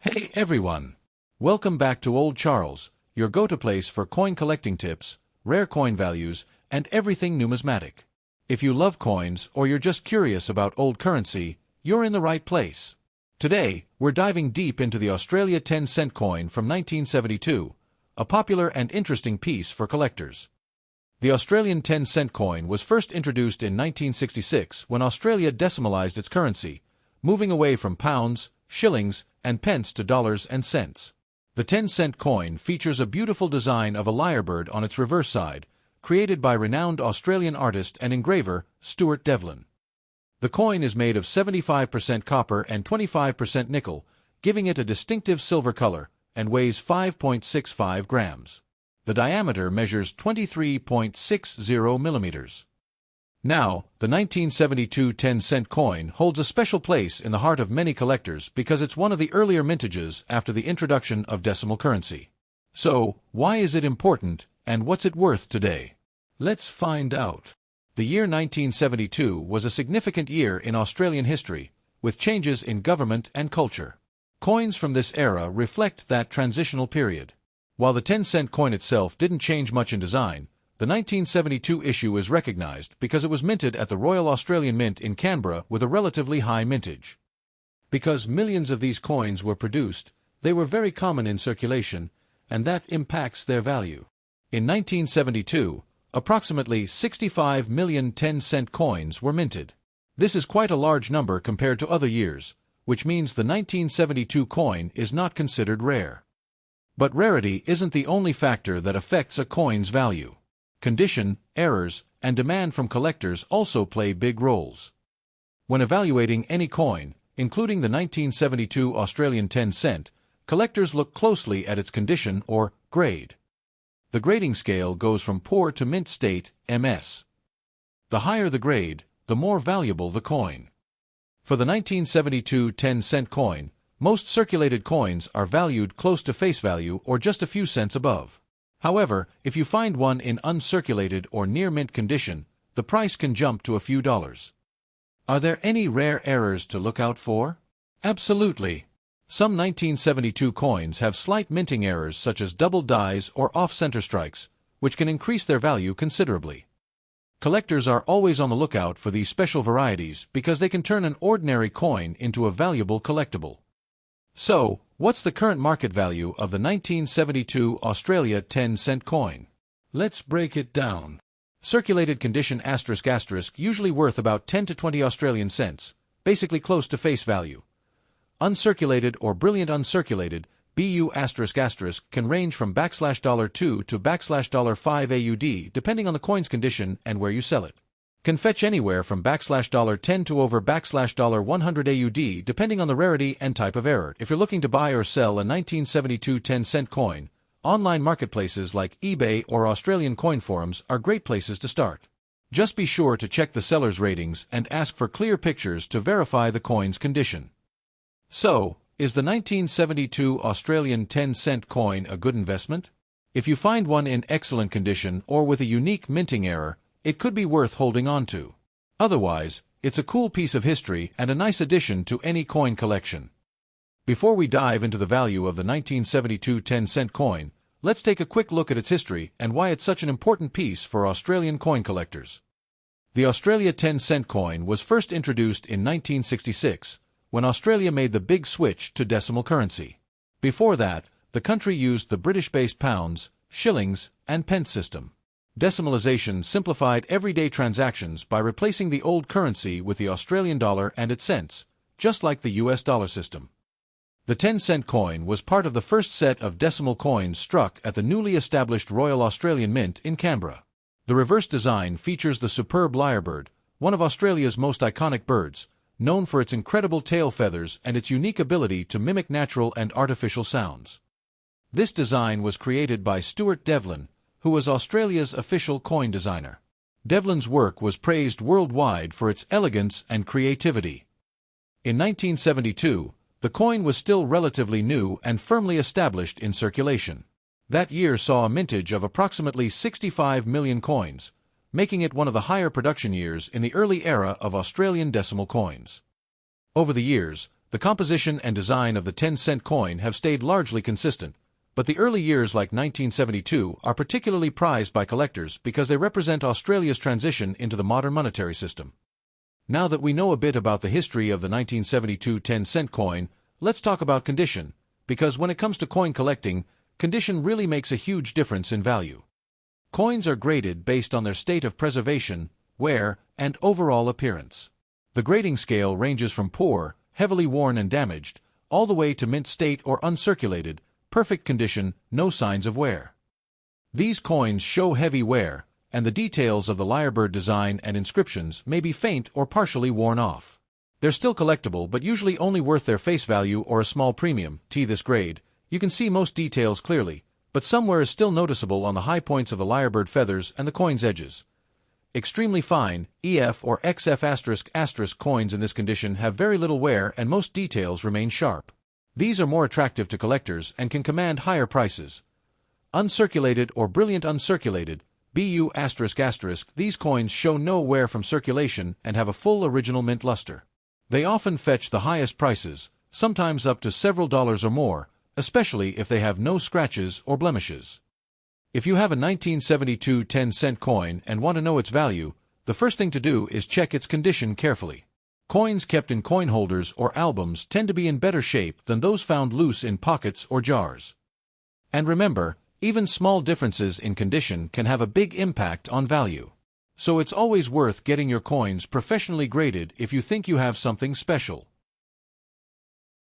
Hey everyone! Welcome back to Old Charles, your go-to place for coin collecting tips, rare coin values, and everything numismatic. If you love coins or you're just curious about old currency, you're in the right place. Today, we're diving deep into the Australia 10-cent coin from 1972, a popular and interesting piece for collectors. The Australian 10-cent coin was first introduced in 1966 when Australia decimalised its currency, moving away from pounds, shillings, and pence to dollars and cents. The 10-cent coin features a beautiful design of a lyrebird on its reverse side, created by renowned Australian artist and engraver Stuart Devlin. The coin is made of 75% copper and 25% nickel, giving it a distinctive silver color, and weighs 5.65 grams. The diameter measures 23.60 millimeters. Now, the 1972 10-cent coin holds a special place in the heart of many collectors because it's one of the earlier mintages after the introduction of decimal currency. So, why is it important, and what's it worth today? Let's find out. The year 1972 was a significant year in Australian history, with changes in government and culture. Coins from this era reflect that transitional period. While the 10-cent coin itself didn't change much in design, the 1972 issue is recognized because it was minted at the Royal Australian Mint in Canberra with a relatively high mintage. Because millions of these coins were produced, they were very common in circulation, and that impacts their value. In 1972, approximately 65 million 10-cent coins were minted. This is quite a large number compared to other years, which means the 1972 coin is not considered rare. But rarity isn't the only factor that affects a coin's value. Condition, errors, and demand from collectors also play big roles. When evaluating any coin, including the 1972 Australian 10-cent, collectors look closely at its condition or grade. The grading scale goes from poor to mint state, MS. The higher the grade, the more valuable the coin. For the 1972 10-cent coin, most circulated coins are valued close to face value or just a few cents above. However, if you find one in uncirculated or near-mint condition, the price can jump to a few dollars. Are there any rare errors to look out for? Absolutely. Some 1972 coins have slight minting errors such as double dies or off-center strikes, which can increase their value considerably. Collectors are always on the lookout for these special varieties because they can turn an ordinary coin into a valuable collectible. So, what's the current market value of the 1972 Australia 10-cent coin? Let's break it down. Circulated condition *** usually worth about 10 to 20 Australian cents, basically close to face value. Uncirculated or brilliant uncirculated BU** can range from $2 to $5 AUD depending on the coin's condition and where you sell it. Can fetch anywhere from $10 to over $100 AUD depending on the rarity and type of error. If you're looking to buy or sell a 1972 10-cent coin, online marketplaces like eBay or Australian coin forums are great places to start. Just be sure to check the seller's ratings and ask for clear pictures to verify the coin's condition. So, is the 1972 Australian 10-cent coin a good investment? If you find one in excellent condition or with a unique minting error, it could be worth holding on to. Otherwise, it's a cool piece of history and a nice addition to any coin collection. Before we dive into the value of the 1972 10-cent coin, let's take a quick look at its history and why it's such an important piece for Australian coin collectors. The Australia 10-cent coin was first introduced in 1966, when Australia made the big switch to decimal currency. Before that, the country used the British-based pounds, shillings, and pence system. Decimalisation simplified everyday transactions by replacing the old currency with the Australian dollar and its cents, just like the US dollar system. The 10-cent coin was part of the first set of decimal coins struck at the newly established Royal Australian Mint in Canberra. The reverse design features the superb lyrebird, one of Australia's most iconic birds, known for its incredible tail feathers and its unique ability to mimic natural and artificial sounds. This design was created by Stuart Devlin, who was Australia's official coin designer. Devlin's work was praised worldwide for its elegance and creativity. In 1972, the coin was still relatively new and firmly established in circulation. That year saw a mintage of approximately 65 million coins, making it one of the higher production years in the early era of Australian decimal coins. Over the years, The composition and design of the 10-cent coin have stayed largely consistent, but the early years like 1972 are particularly prized by collectors because they represent Australia's transition into the modern monetary system. Now that we know a bit about the history of the 1972 10-cent coin, let's talk about condition, because when it comes to coin collecting, condition really makes a huge difference in value. Coins are graded based on their state of preservation, wear, and overall appearance. The grading scale ranges from poor, heavily worn and damaged, all the way to mint state or uncirculated, perfect condition, no signs of wear. These coins show heavy wear, and the details of the lyrebird design and inscriptions may be faint or partially worn off. They're still collectible but usually only worth their face value or a small premium. This grade, you can see most details clearly, but some wear is still noticeable on the high points of the lyrebird feathers and the coin's edges. Extremely fine, EF or XF** coins in this condition have very little wear and most details remain sharp. These are more attractive to collectors and can command higher prices. Uncirculated or brilliant uncirculated, BU***, these coins show no wear from circulation and have a full original mint luster. They often fetch the highest prices, sometimes up to several dollars or more, especially if they have no scratches or blemishes. If you have a 1972 10-cent coin and want to know its value, the first thing to do is check its condition carefully. Coins kept in coin holders or albums tend to be in better shape than those found loose in pockets or jars. And remember, even small differences in condition can have a big impact on value. So it's always worth getting your coins professionally graded if you think you have something special.